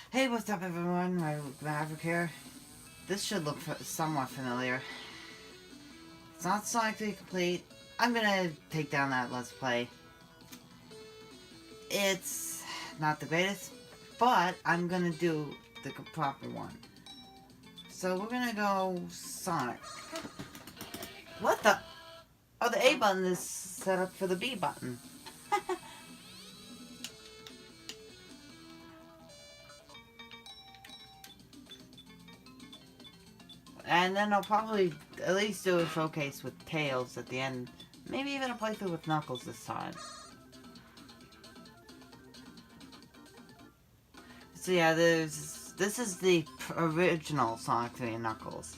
Hey, what's up everyone? Maverick here. This should look somewhat familiar. It's not Sonic 3 Complete. I'm gonna take down that Let's Play. It's not the greatest, but I'm gonna do the proper one. So we're gonna go Sonic. What the? Oh, the A button is set up for the B button. And then I'll probably at least do a showcase with Tails at the end. Maybe even a playthrough with Knuckles this time. So yeah, this is the original Sonic 3 and Knuckles.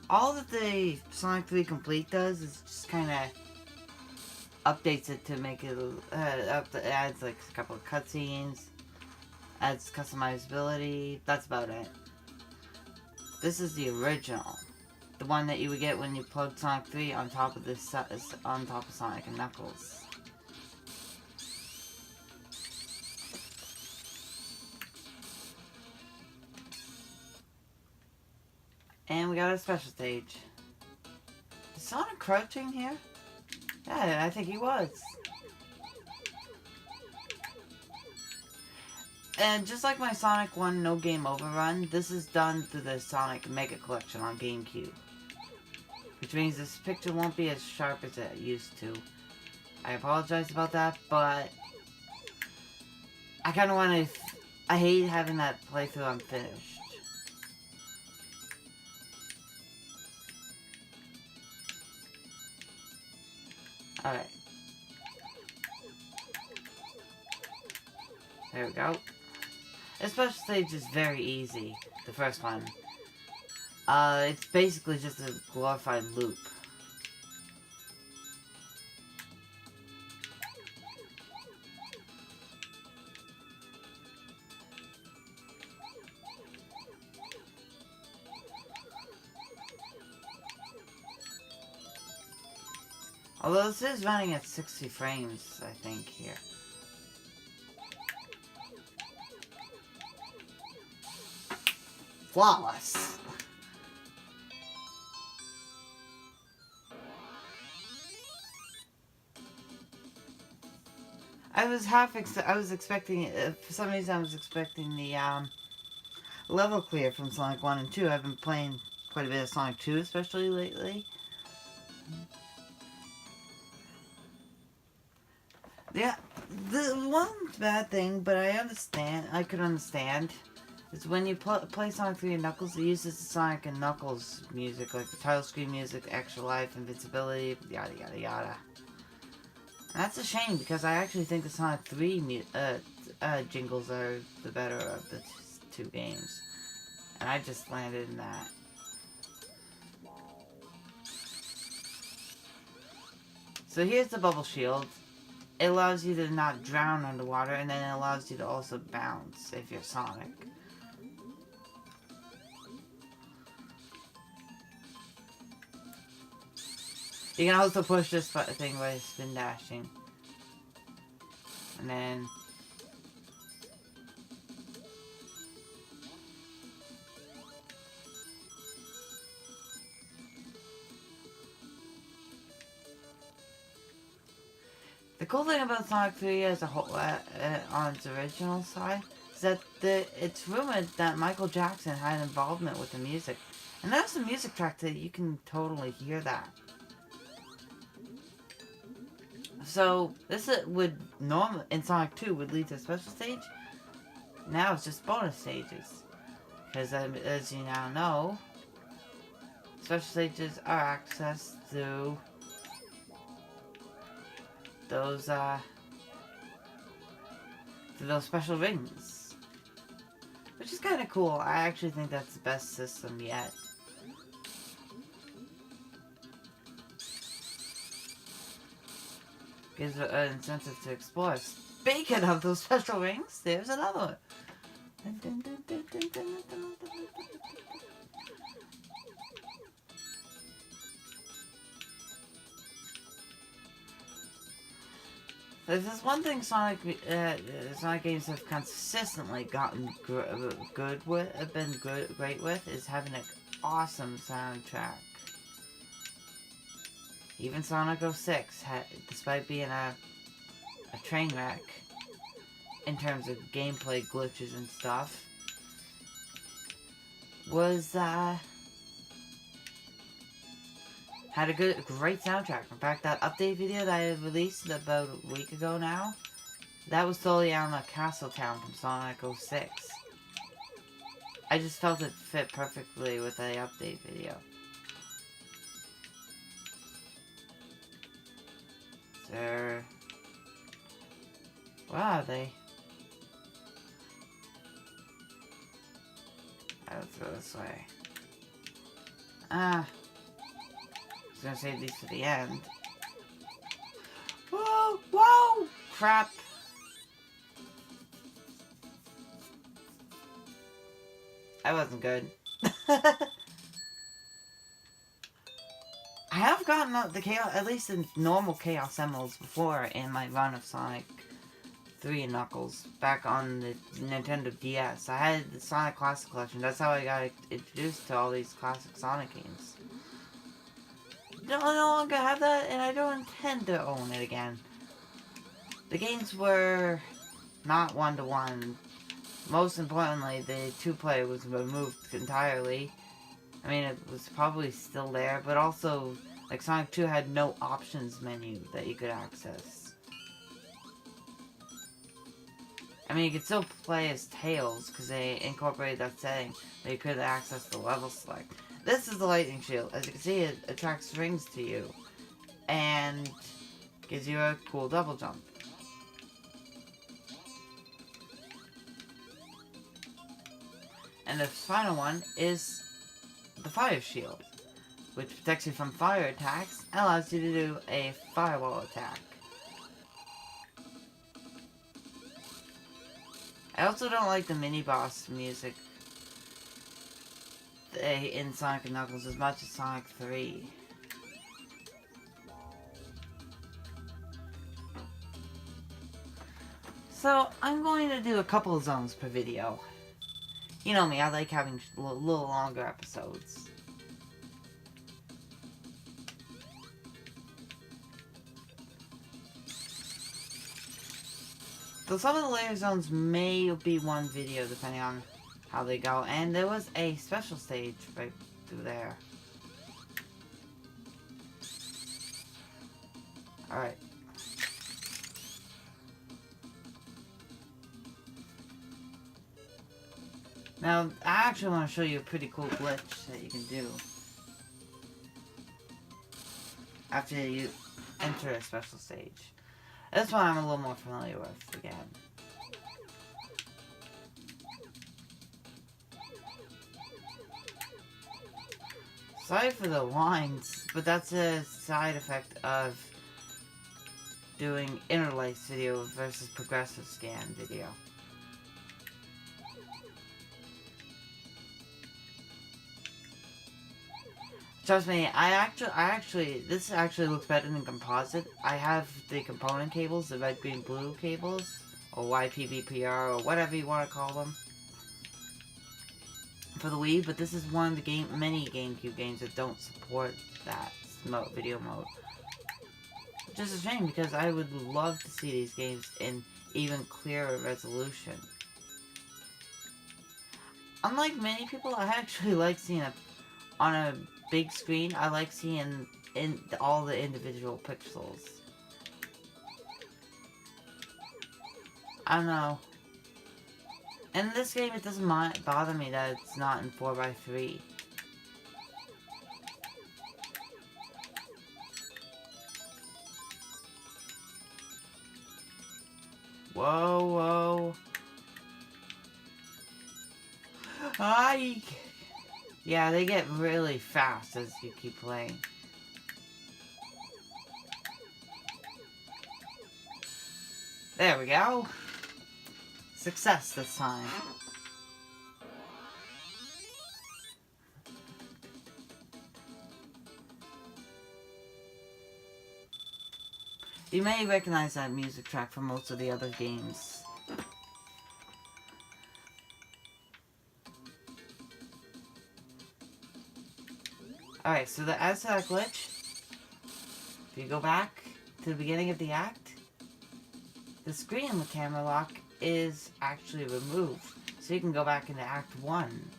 All that the Sonic 3 Complete does is just kind of updates it to make it, adds like a couple of cutscenes, adds customizability, that's about it. This is the original. The one that you would get when you plugged Sonic 3 on top of this, on top of Sonic and Knuckles. And we got a special stage. Is Sonic crouching here? Yeah, I think he was. And just like my Sonic 1 No Game Over run, this is done through the Sonic Mega Collection on GameCube. Which means this picture won't be as sharp as it used to. I apologize about that, but I kind of want to... I hate having that playthrough unfinished. Alright. There we go. This special stage is very easy, the first one. It's basically just a glorified loop. Although this is running at 60 frames, I think, here. Flawless! I was expecting, for some reason I was expecting the, level clear from Sonic 1 and 2. I've been playing quite a bit of Sonic 2, especially lately. Yeah, the one bad thing, but I could understand, is when you play Sonic 3 and Knuckles, it uses the Sonic and Knuckles music, like the title screen music, Extra Life, Invincibility, yada yada yada. And that's a shame, because I actually think the Sonic 3 jingles are the better of the two games. And I just landed in that. So here's the bubble shield. It allows you to not drown underwater, and then it allows you to also bounce if you're Sonic. You can also push this thing by spin dashing. And then... The cool thing about Sonic 3 as a whole, on its original side, is that it's rumored that Michael Jackson had involvement with the music. And there's a music track that you can totally hear that. So, this would normally, in Sonic 2, would lead to a special stage. Now it's just bonus stages. Because as you now know, special stages are accessed through those special rings. Which is kind of cool. I actually think that's the best system yet. Gives an incentive to explore. Speaking of those special rings, there's another one. There's one thing Sonic games have consistently gotten great with, is having an awesome soundtrack. Even Sonic 06, despite being a train wreck in terms of gameplay glitches and stuff, was had a great soundtrack. In fact, that update video that I released about a week ago now, that was solely on a Castle Town from Sonic 06. I just felt it fit perfectly with the update video. Where are they? Let's go this way. I was gonna save these for the end. Whoa! Whoa! Crap! That wasn't good. I have gotten the chaos, at least the normal Chaos Emeralds before in my run of Sonic 3 and Knuckles back on the Nintendo DS. I had the Sonic Classic Collection. That's how I got introduced to all these classic Sonic games. I no longer have that, and I don't intend to own it again. The games were not one-to-one. Most importantly, the two-player was removed entirely. I mean, it was probably still there, but also, like, Sonic 2 had no options menu that you could access. I mean, you could still play as Tails, because they incorporated that setting, but you could access the level select. This is the lightning shield. As you can see, it attracts rings to you, and gives you a cool double jump. And the final one is the fire shield, which protects you from fire attacks and allows you to do a fireball attack. I also don't like the mini-boss music in Sonic & Knuckles as much as Sonic 3. So, I'm going to do a couple of zones per video. You know me, I like having a little longer episodes. So some of the layer zones may be one video depending on how they go. And there was a special stage right through there. Alright. Now, I actually want to show you a pretty cool glitch that you can do after you enter a special stage. This one I'm a little more familiar with, again. Sorry for the lines, but that's a side effect of doing interlace video versus progressive scan video. Trust me, this actually looks better than composite. I have the component cables, the red, green, blue cables, or YPBPR, or whatever you want to call them, for the Wii, but this is one of the many GameCube games that don't support that video mode. Which is a shame, because I would love to see these games in even clearer resolution. Unlike many people, I actually like seeing on a big screen. I like seeing all the individual pixels. I don't know. In this game, it doesn't bother me that it's not in 4x3. Whoa, whoa. Yeah, they get really fast as you keep playing. There we go. Success this time. You may recognize that music track from most of the other games. Alright, so the as to that glitch, if you go back to the beginning of the act, the screen with camera lock is actually removed. So you can go back into Act 1.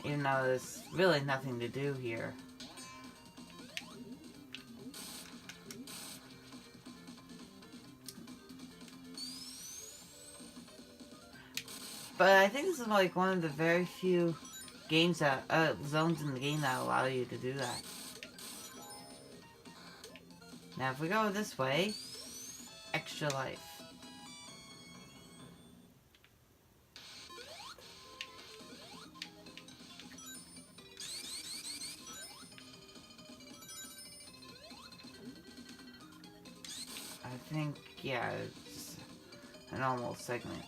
Even though there's really nothing to do here. But I think this is like one of the very few games that, zones in the game that allow you to do that. Now if we go this way, extra life. I think, yeah, it's a normal segment.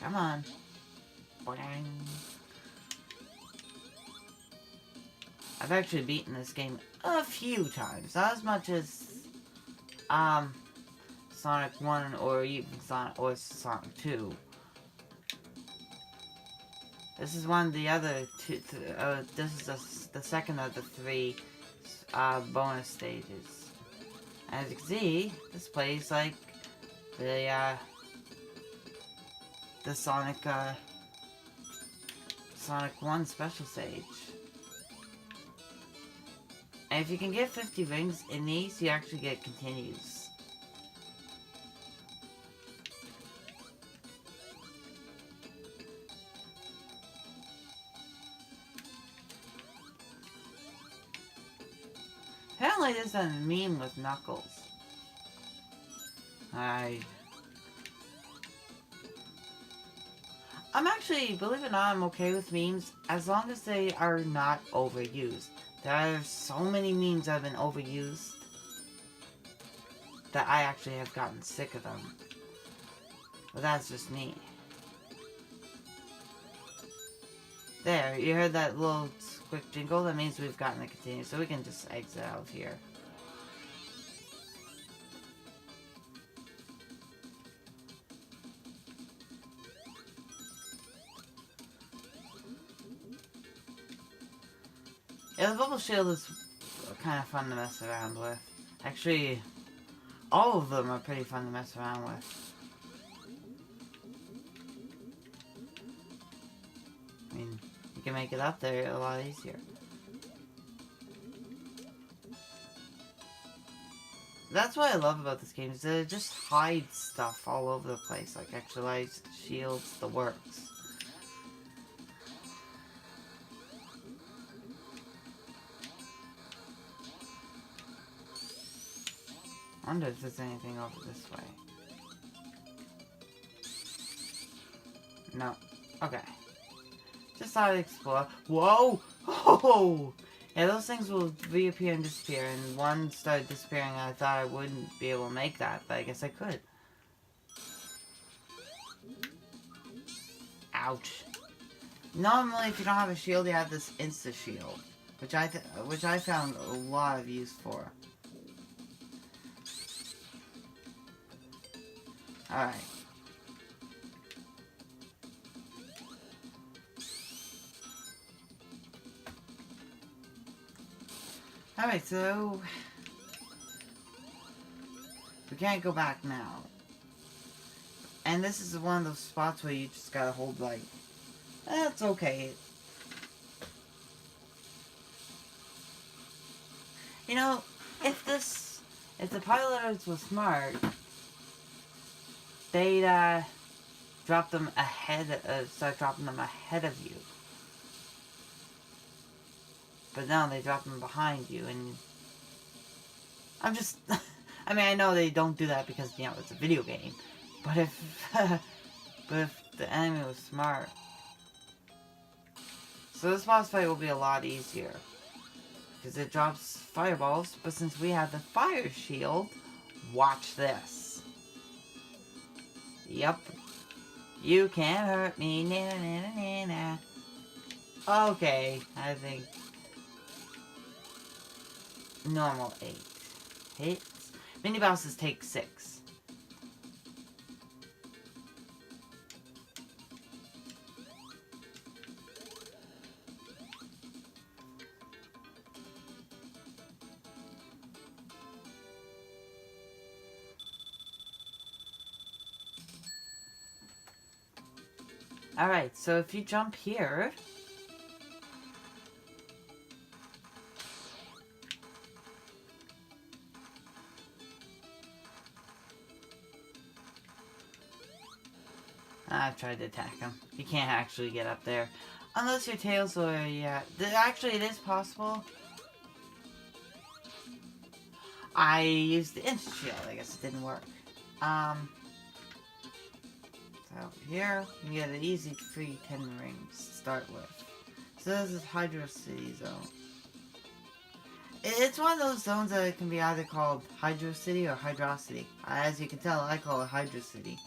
Come on. Boing. I've actually beaten this game a few times. Not as much as, Sonic 1 or even Sonic 2. This is one of the other two, this is the second of the three, bonus stages. As you can see, this plays like the Sonic 1 special stage. And if you can get 50 rings in these, you actually get continues. Apparently there's a meme with Knuckles. I'm actually, believe it or not, I'm okay with memes as long as they are not overused. There are so many memes that have been overused that I actually have gotten sick of them. But that's just me. There, you heard that little quick jingle? That means we've gotten a continue, so we can just exit out of here. Yeah, the bubble shield is kind of fun to mess around with. Actually, all of them are pretty fun to mess around with. I mean, you can make it up there a lot easier. That's what I love about this game, is that it just hides stuff all over the place, like extra lives, shields, the works. I wonder if there's anything over this way. No. Okay. Just thought I'd explore. Whoa! Oh! Yeah, those things will reappear and disappear, and one started disappearing and I thought I wouldn't be able to make that, but I guess I could. Ouch. Normally, if you don't have a shield, you have this insta-shield, which I found a lot of use for. Alright. Alright, so we can't go back now. And this is one of those spots where you just gotta hold light. That's okay. You know, if the pilots were smart, they'd drop them ahead, start dropping them ahead of you. But no, they drop them behind you, and I'm just, I mean, I know they don't do that because, you know, it's a video game, but if, but if the enemy was smart. So this boss fight will be a lot easier, because it drops fireballs, but since we have the fire shield, watch this. Yup. You can't hurt me, na na na na na. Okay, I think. normal 8 hits. Mini bosses take 6. Alright, so if you jump here... I tried to attack him. You can't actually get up there. Unless your tails or, yeah. Actually, it is possible. I used the instant shield. I guess it didn't work. So here, you get an easy free 10 rings to start with. So this is Hydro City Zone. It's one of those zones that can be either called Hydro City or Hydrocity. As you can tell, I call it Hydro City.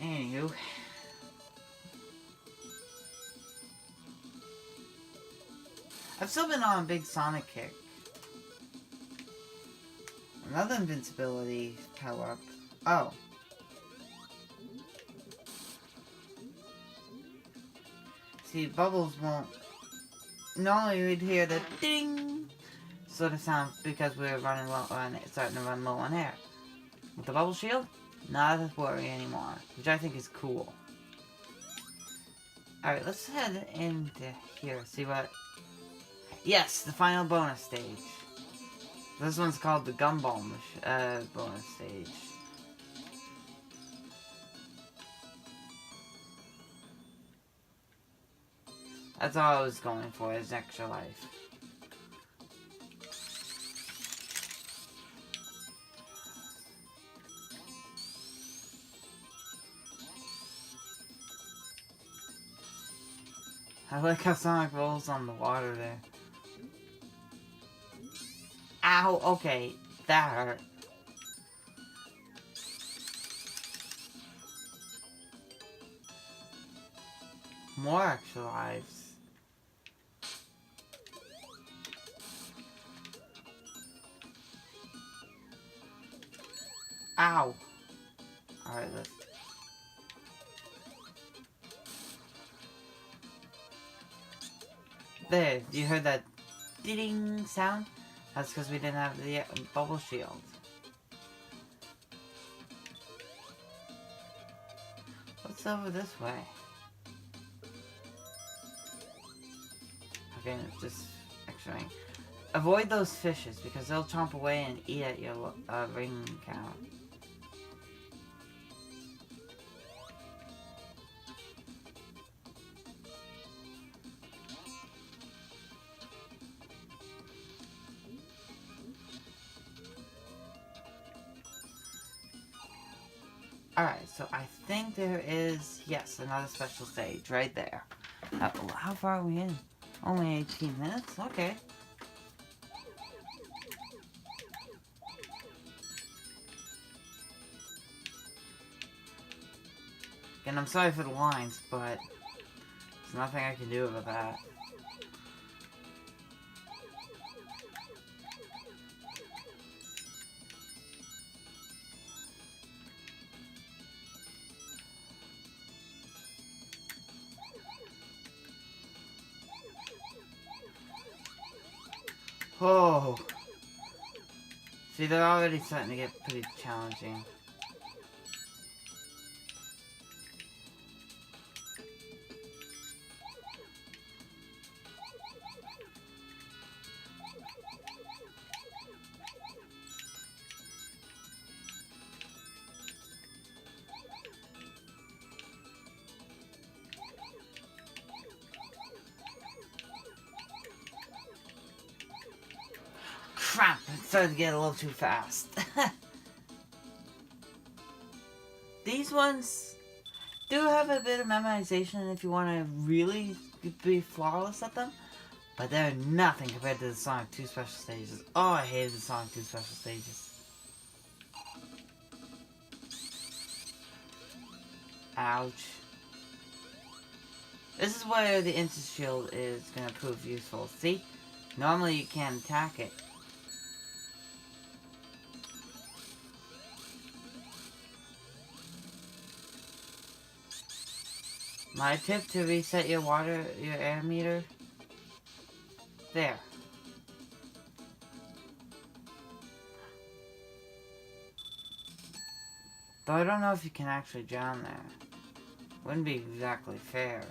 Anywho. I've still been on a big Sonic kick. Another invincibility power up. Oh. See, bubbles won't... Normally we'd hear the ding sort of sound because we're running low on it, starting to run low on air. With the bubble shield, not a worry anymore, which I think is cool. Alright, let's head into here, see what... Yes, the final bonus stage. This one's called the Gumball bonus stage. That's all I was going for, is extra life. I like how Sonic rolls on the water there. Ow, okay, that hurt. More extra lives. Ow. Alright, let's... There, you heard that ding sound? That's because we didn't have the bubble shield. What's over this way? Okay, just extra ring. Avoid those fishes because they'll chomp away and eat at your ring count. Alright, so I think there is, yes, another special stage right there. How far are we in? Only 18 minutes? Okay. And I'm sorry for the lines, but there's nothing I can do about that. Oh. See, they're already starting to get pretty challenging. Crap, it started to get a little too fast. These ones do have a bit of memorization if you want to really be flawless at them, But they're nothing compared to the Sonic 2 special stages. Oh, I hated the Sonic 2 special stages. Ouch. This is where the Instant Shield is going to prove useful. See? Normally you can't attack it. My tip to reset your air meter. There. Though I don't know if you can actually drown there. Wouldn't be exactly fair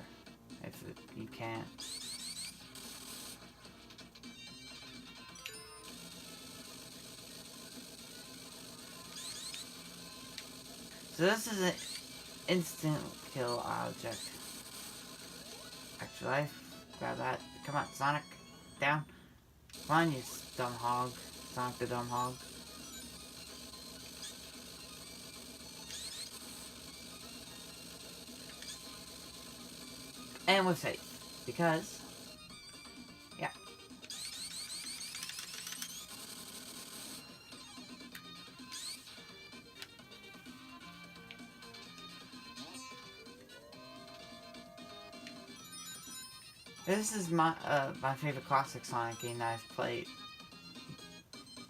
if you can't. So this is an instant kill object. Extra life. Grab that. Come on, Sonic. Down. Come on, you dumb hog. Sonic the dumb hog. And we're safe. Because... yeah. This is my favorite classic Sonic game that I've played.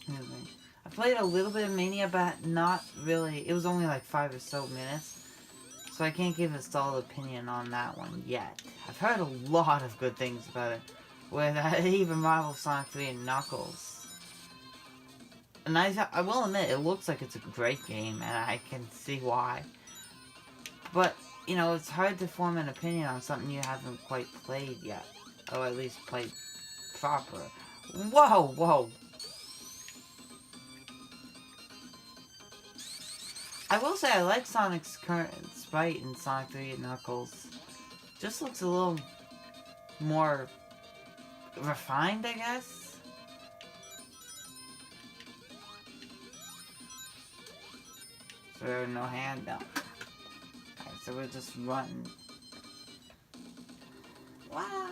I played a little bit of Mania, but not really. It was only like 5 or so minutes. So I can't give a solid opinion on that one yet. I've heard a lot of good things about it. With even rival Sonic 3 and Knuckles. And I will admit, it looks like it's a great game, and I can see why. But, you know, it's hard to form an opinion on something you haven't quite played yet. Or at least played proper. Whoa, whoa! I will say I like Sonic's current sprite in Sonic 3 and Knuckles. Just looks a little more refined, I guess? So there's no hand now. Alright, so we're just running. Wow!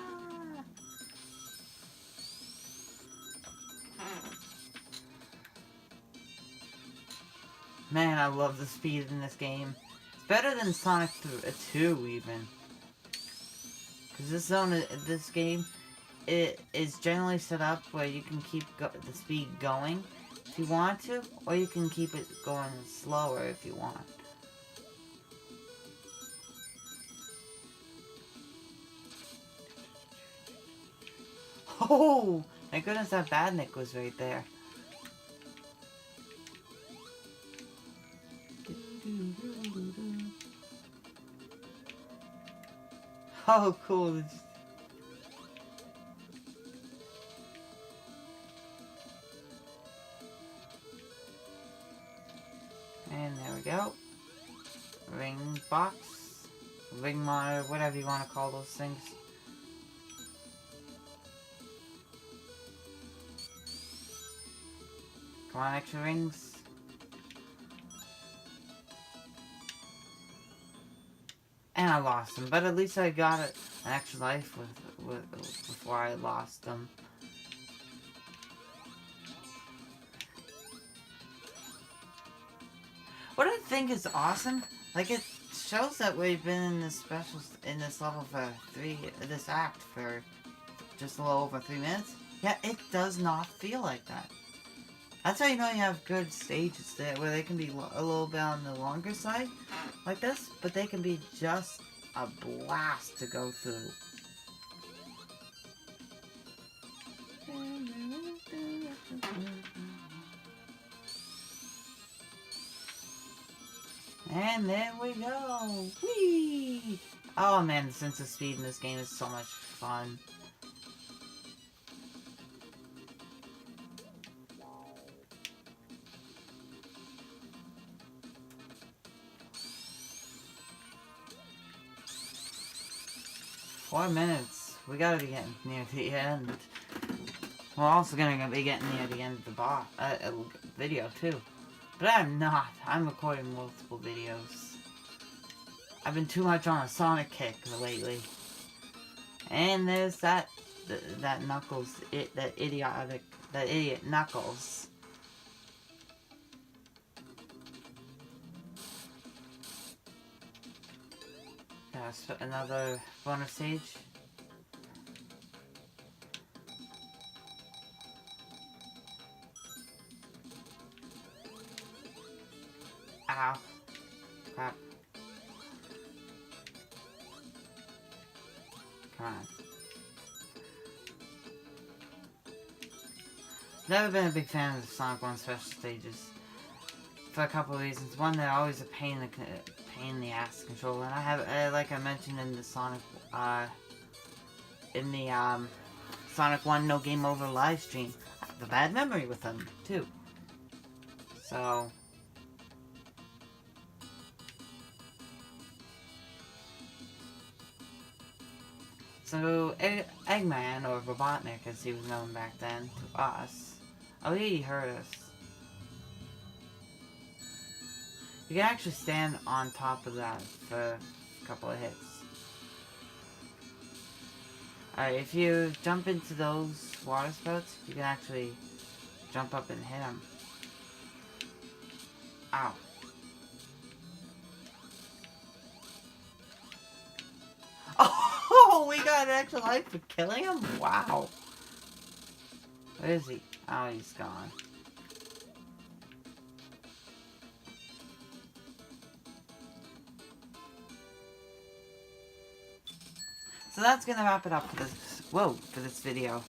Man, I love the speed in this game. It's better than Sonic 2 even. Because this game, it is generally set up where you can keep the speed going if you want to, or you can keep it going slower if you want. Oh! Thank goodness that Badnik was right there. Oh, cool. And there we go. Ring box. Ring monitor, whatever you want to call those things. Come on, extra rings. And I lost them, but at least I got an extra life before I lost them. What I think is awesome, like it shows that we've been in this level for this act for just a little over 3 minutes. Yeah, it does not feel like that. That's how you know you have good stages there, where they can be a little bit on the longer side, like this, but they can be just a blast to go through. And there we go! Whee! Oh man, the sense of speed in this game is so much fun. Four minutes. We gotta be getting near the end. We're also gonna be getting near the end of the video too. But I'm not. I'm recording multiple videos. I've been too much on a Sonic kick lately. And there's that that Knuckles, that idiot Knuckles. Another bonus stage. Ow. Crap. Come on. Never been a big fan of the Sonic 1 special stages. For a couple of reasons. One, they're always a pain in the ass to control. And I have, like I mentioned in the Sonic 1 No Game Over live stream, I have a bad memory with them, too. So... So, Eggman, or Robotnik as he was known back then, to us. Oh, he hurt us. You can actually stand on top of that for a couple of hits. Alright, if you jump into those water spouts, you can actually jump up and hit them. Ow. Oh, we got an extra life for killing him? Wow. Where is he? Oh, he's gone. So that's gonna wrap it up for this, for this video.